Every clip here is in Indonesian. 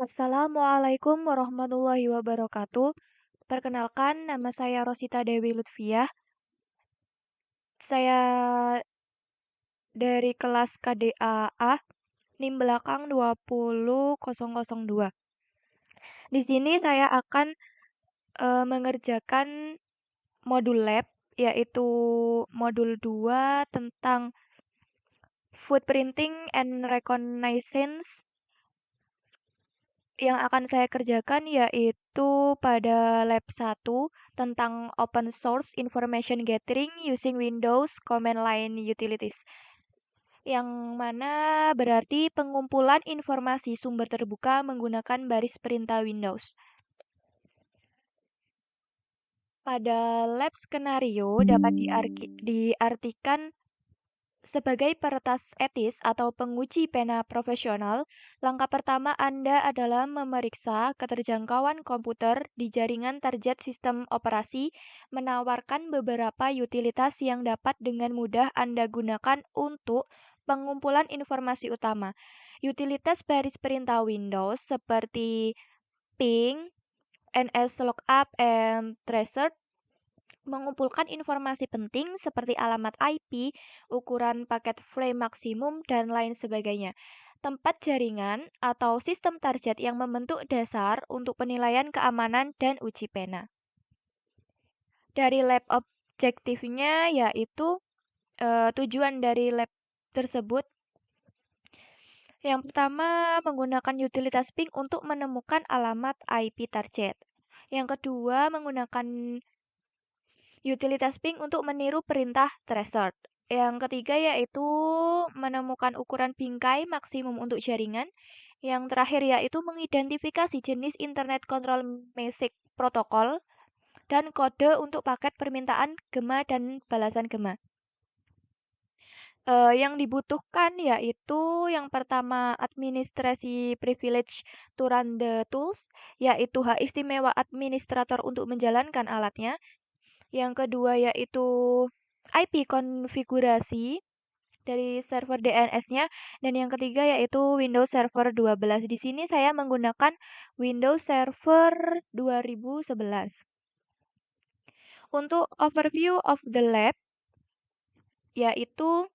Assalamualaikum warahmatullahi wabarakatuh. Perkenalkan, nama saya Rosita Dewi Lutfiah. Saya dari kelas KDAA, NIM belakang 20002. Di sini saya akan mengerjakan modul lab, yaitu modul 2 tentang food printing and reconnaissance. Yang akan saya kerjakan yaitu pada lab 1 tentang open source information gathering using Windows command line utilities. Yang mana berarti pengumpulan informasi sumber terbuka menggunakan baris perintah Windows. Pada lab skenario dapat diartikan sebagai peretas etis atau penguji pena profesional, langkah pertama Anda adalah memeriksa keterjangkauan komputer di jaringan target sistem operasi, menawarkan beberapa utilitas yang dapat dengan mudah Anda gunakan untuk pengumpulan informasi utama. Utilitas baris perintah Windows seperti ping, nslookup, and tracer mengumpulkan informasi penting seperti alamat IP, ukuran paket frame maksimum, dan lain sebagainya. Tempat jaringan atau sistem target yang membentuk dasar untuk penilaian keamanan dan uji pena. Dari lab objektifnya yaitu tujuan dari lab tersebut. Yang pertama, menggunakan utilitas ping untuk menemukan alamat IP target. Yang kedua, menggunakan utilitas ping untuk meniru perintah tracer. Yang ketiga yaitu menemukan ukuran bingkai maksimum untuk jaringan. Yang terakhir yaitu mengidentifikasi jenis Internet Control Message Protocol dan kode untuk paket permintaan gema dan balasan gema. Yang dibutuhkan yaitu yang pertama administrasi privilege to run the tools, yaitu hak istimewa administrator untuk menjalankan alatnya. Yang kedua yaitu IP konfigurasi dari server DNS-nya, dan yang ketiga yaitu Windows Server 12. Di sini saya menggunakan Windows Server 2011. Untuk overview of the lab yaitu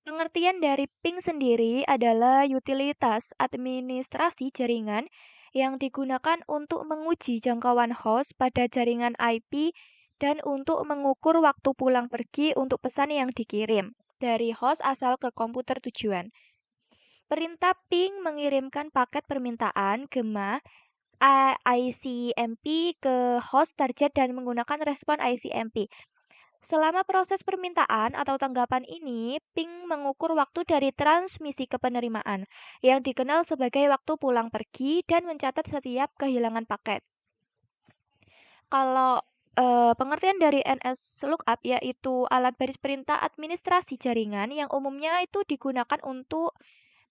pengertian dari ping sendiri adalah utilitas administrasi jaringan yang digunakan untuk menguji jangkauan host pada jaringan IP dan untuk mengukur waktu pulang pergi untuk pesan yang dikirim dari host asal ke komputer tujuan. Perintah ping mengirimkan paket permintaan gema ICMP ke host target dan menggunakan respon ICMP. Selama proses permintaan atau tanggapan ini, ping mengukur waktu dari transmisi ke penerimaan, yang dikenal sebagai waktu pulang pergi dan mencatat setiap kehilangan paket. Kalau pengertian dari nslookup yaitu alat baris perintah administrasi jaringan yang umumnya itu digunakan untuk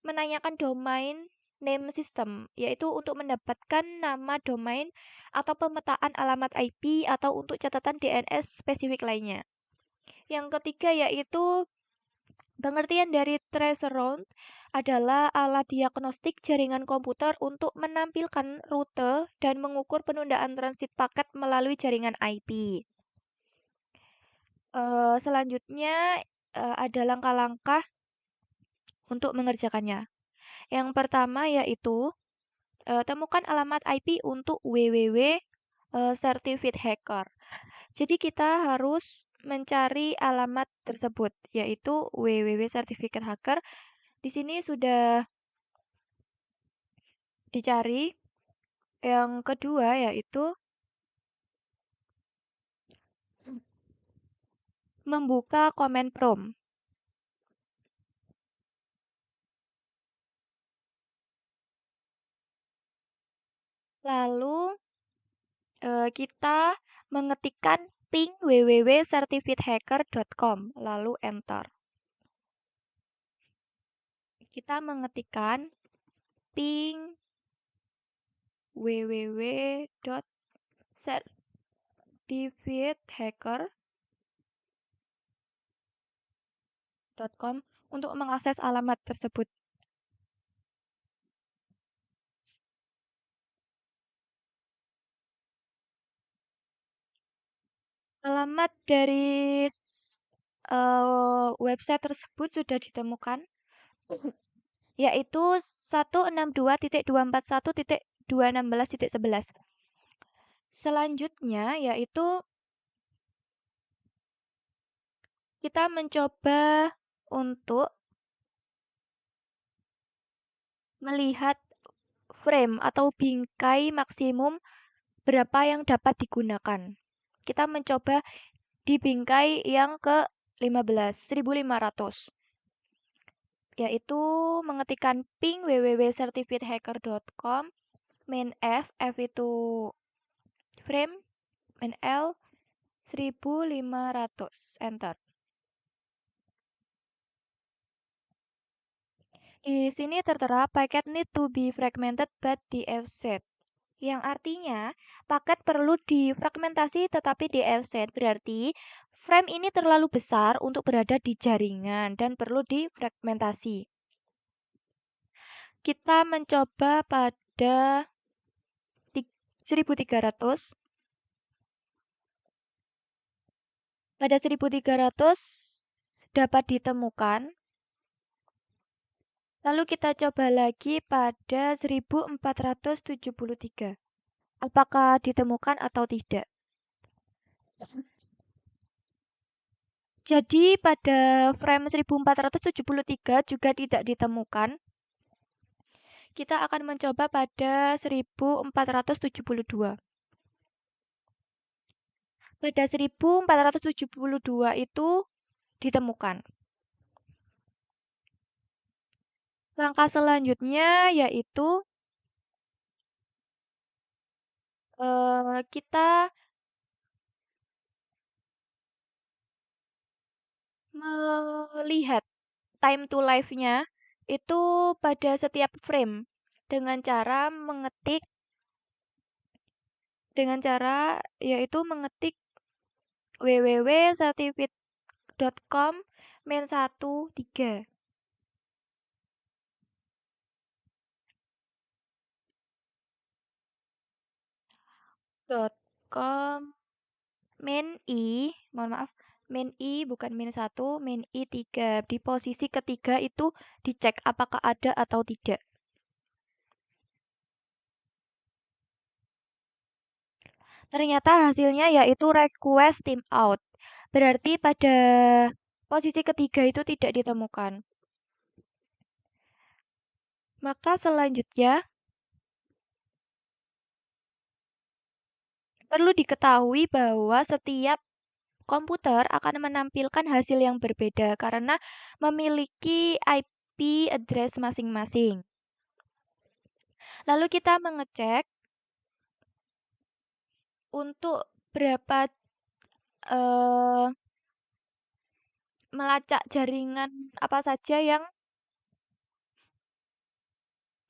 menanyakan domain name system, yaitu untuk mendapatkan nama domain atau pemetaan alamat IP atau untuk catatan DNS spesifik lainnya. Yang ketiga yaitu pengertian dari tracer round adalah alat diagnostik jaringan komputer untuk menampilkan rute dan mengukur penundaan transit paket melalui jaringan IP. Selanjutnya ada langkah-langkah untuk mengerjakannya. Yang pertama yaitu temukan alamat IP untuk www certificate hacker. Jadi kita harus mencari alamat tersebut yaitu www certificate hacker. Di sini sudah dicari. Yang kedua yaitu membuka command prompt. Lalu kita mengetikkan ping www.certificatehacker.com lalu enter. Kita mengetikkan ping www.certificatehacker.com untuk mengakses alamat tersebut. Alamat dari website tersebut sudah ditemukan, yaitu 162.241.216.11. Selanjutnya yaitu kita mencoba untuk melihat frame atau bingkai maksimum berapa yang dapat digunakan. Kita mencoba di bingkai yang ke-15, 1500. Yaitu mengetikkan ping www.certifiedhacker.com, main F itu frame, main L 1500, enter. Di sini tertera packet need to be fragmented but de-offset, yang artinya paket perlu difragmentasi tetapi de-offset, berarti frame ini terlalu besar untuk berada di jaringan dan perlu difragmentasi. Kita mencoba pada 1300. Pada 1300 dapat ditemukan. Lalu kita coba lagi pada 1473. Apakah ditemukan atau tidak? Jadi pada frame 1473 juga tidak ditemukan. Kita akan mencoba pada 1472. Pada 1472 itu ditemukan. Langkah selanjutnya yaitu kita melihat time to life-nya itu pada setiap frame dengan cara yaitu mengetik www.certificate.com main 13. .com main i, mohon maaf, main i bukan main 1, main i 3. Di posisi ketiga itu dicek apakah ada atau tidak. Ternyata hasilnya yaitu request timeout. Berarti pada posisi ketiga itu tidak ditemukan. Maka selanjutnya perlu diketahui bahwa setiap komputer akan menampilkan hasil yang berbeda karena memiliki IP address masing-masing. Lalu kita mengecek untuk berapa melacak jaringan apa saja yang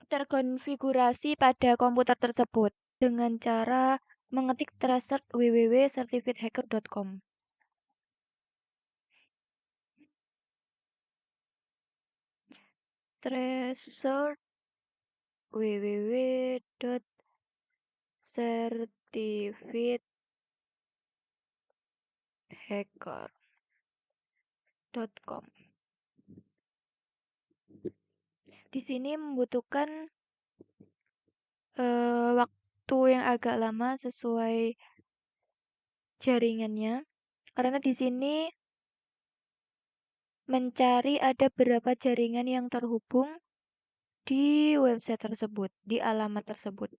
terkonfigurasi pada komputer tersebut dengan cara mengetik tracer www.certifiedhacker.com. Tracer www.certifiedhacker.com. Di sini membutuhkan waktu yang agak lama sesuai jaringannya, karena di sini mencari ada berapa jaringan yang terhubung di website tersebut, di alamat tersebut.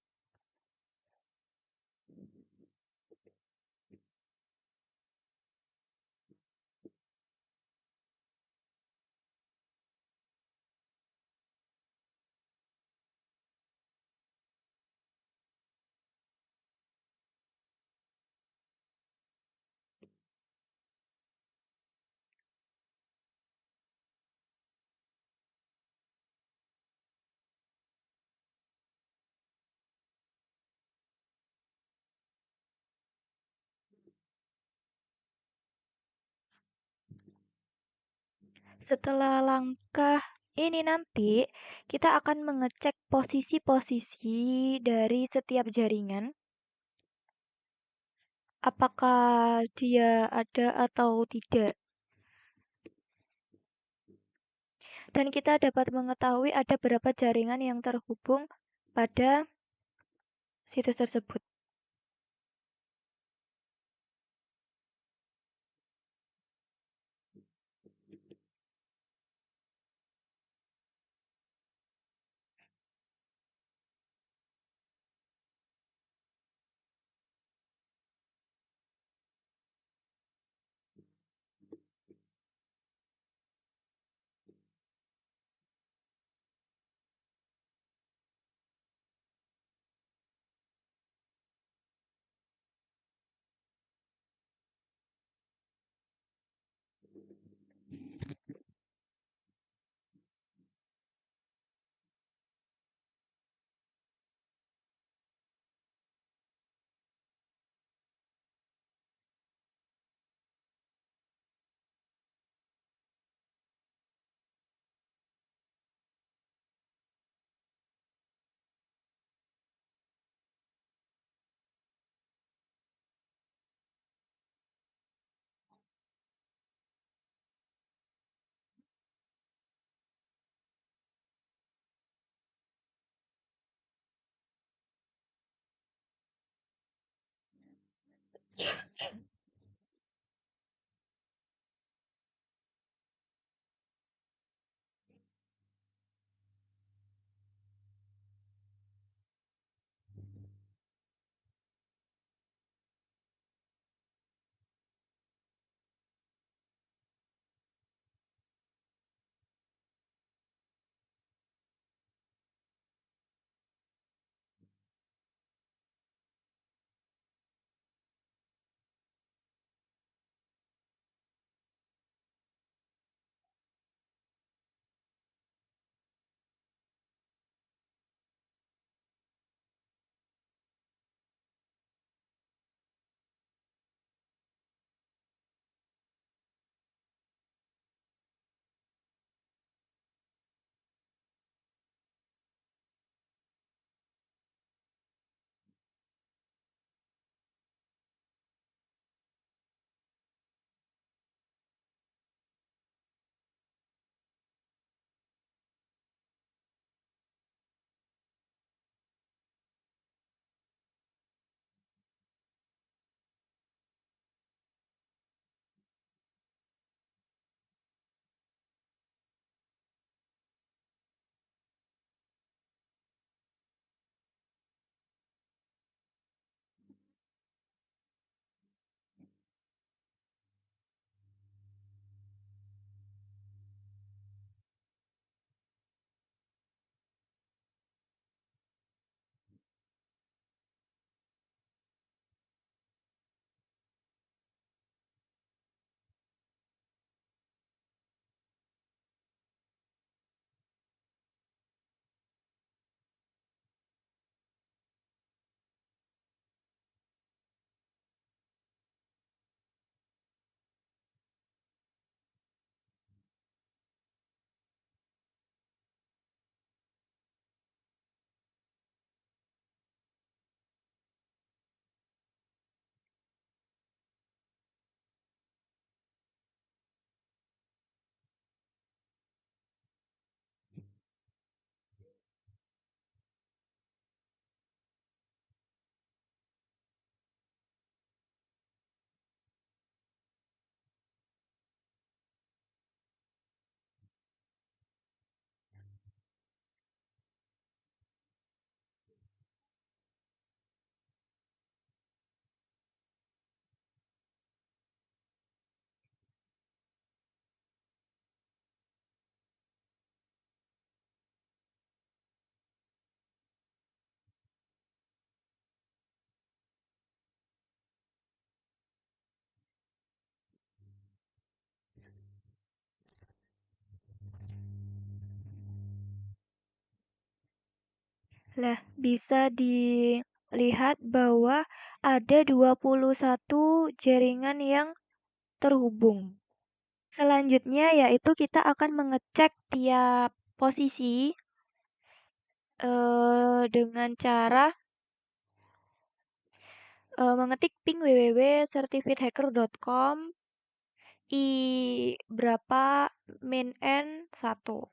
Setelah langkah ini nanti, kita akan mengecek posisi-posisi dari setiap jaringan. apakah dia ada atau tidak. Dan kita dapat mengetahui ada berapa jaringan yang terhubung pada situs tersebut. Lah, bisa dilihat bahwa ada 21 jaringan yang terhubung. Selanjutnya yaitu kita akan mengecek tiap posisi dengan cara mengetik ping www.certifiedhacker.com I berapa min n 1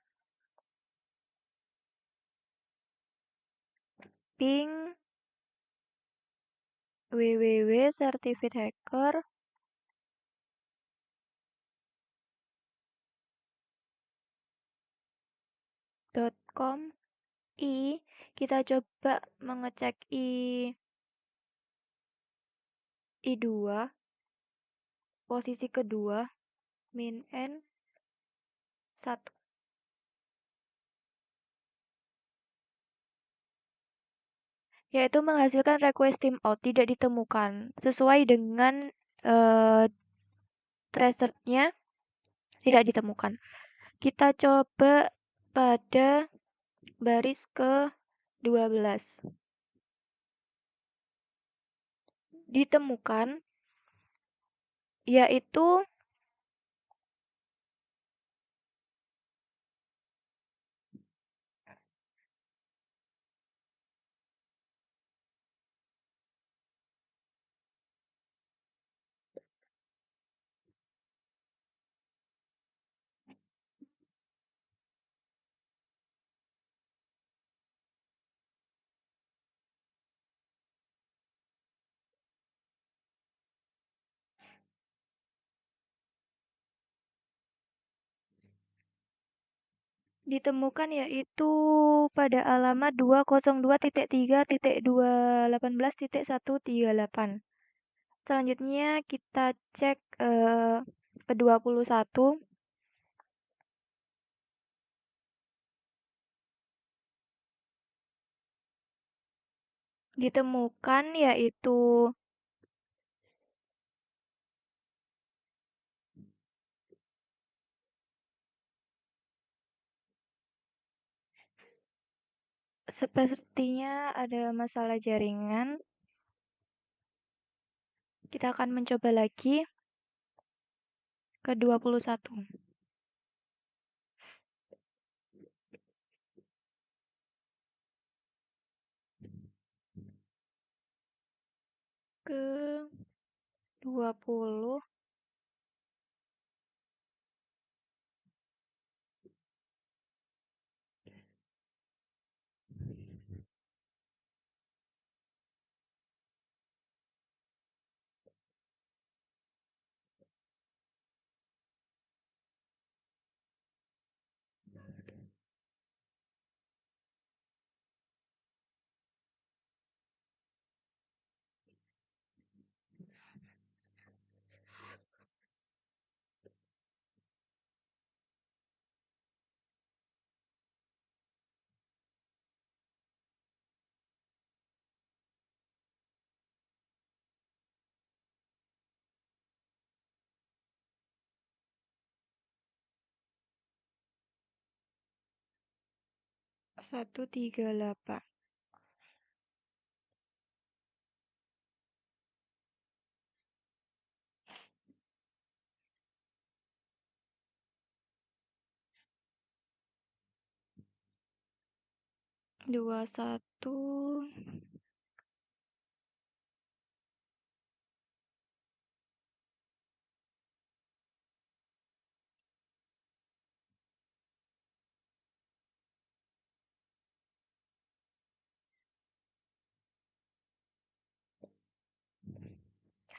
ping www.certifiedhacker.com I kita coba mengecek I2 posisi kedua min n 1 yaitu menghasilkan request timeout tidak ditemukan sesuai dengan eh, tracernya tidak ditemukan. Kita coba pada baris ke-12. Ditemukan yaitu ditemukan yaitu pada alamat 202.3.218.138. Selanjutnya kita cek ke-21 ditemukan yaitu sepertinya ada masalah jaringan. Kita akan mencoba lagi ke-21. Ke-20 138 21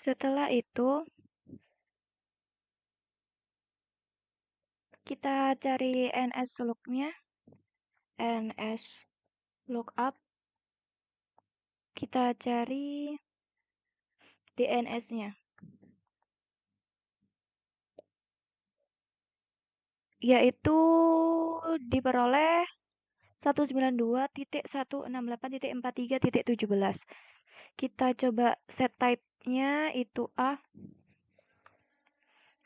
setelah itu kita cari NS lognya NS lookup kita cari DNS-nya yaitu diperoleh 192.168.43.17. Kita coba set type-nya itu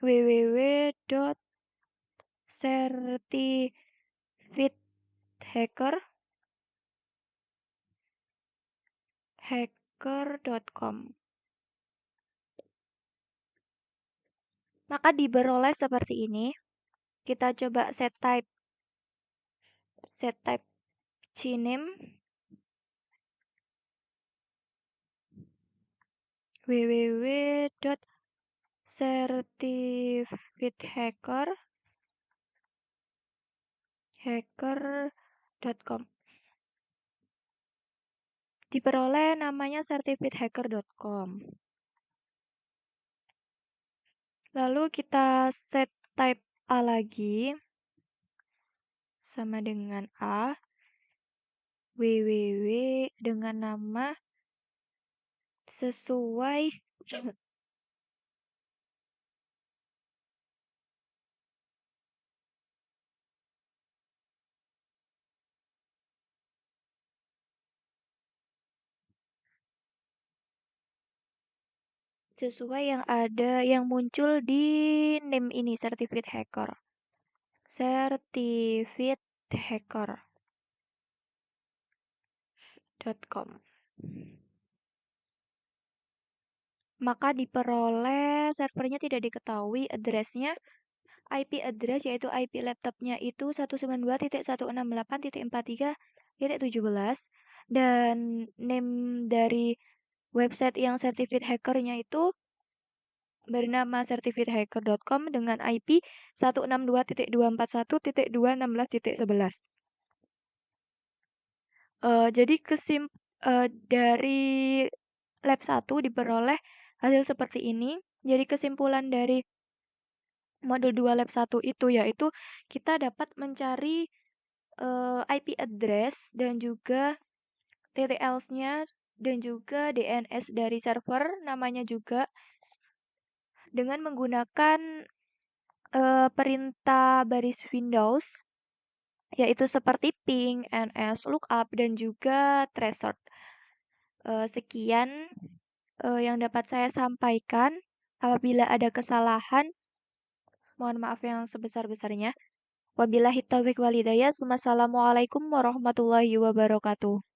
www.certifiedhacker.com. Maka diperoleh seperti ini. Kita coba set type cname www.certifiedhacker.com. Diperoleh namanya certifiedhacker.com. Lalu kita set type A lagi sama dengan A, www dengan nama sesuai yang muncul di name ini certificate hacker. certifiedhacker.com. Maka diperoleh servernya tidak diketahui, addressnya IP address yaitu IP laptopnya itu 192.168.43.17 dan name dari website yang certificate hackernya itu bernama certifiedhacker.com dengan IP 162.241.216.11. Jadi dari lab 1 diperoleh hasil seperti ini. Jadi kesimpulan dari modul 2 lab 1 itu yaitu kita dapat mencari IP address dan juga TTLs-nya dan juga DNS dari server namanya juga dengan menggunakan perintah baris Windows yaitu seperti ping, ns, lookup dan juga threshold. Sekian yang dapat saya sampaikan. Apabila ada kesalahan, mohon maaf yang sebesar-besarnya. Wabillahi taufiq walhidayah. Wassalamualaikum warahmatullahi wabarakatuh.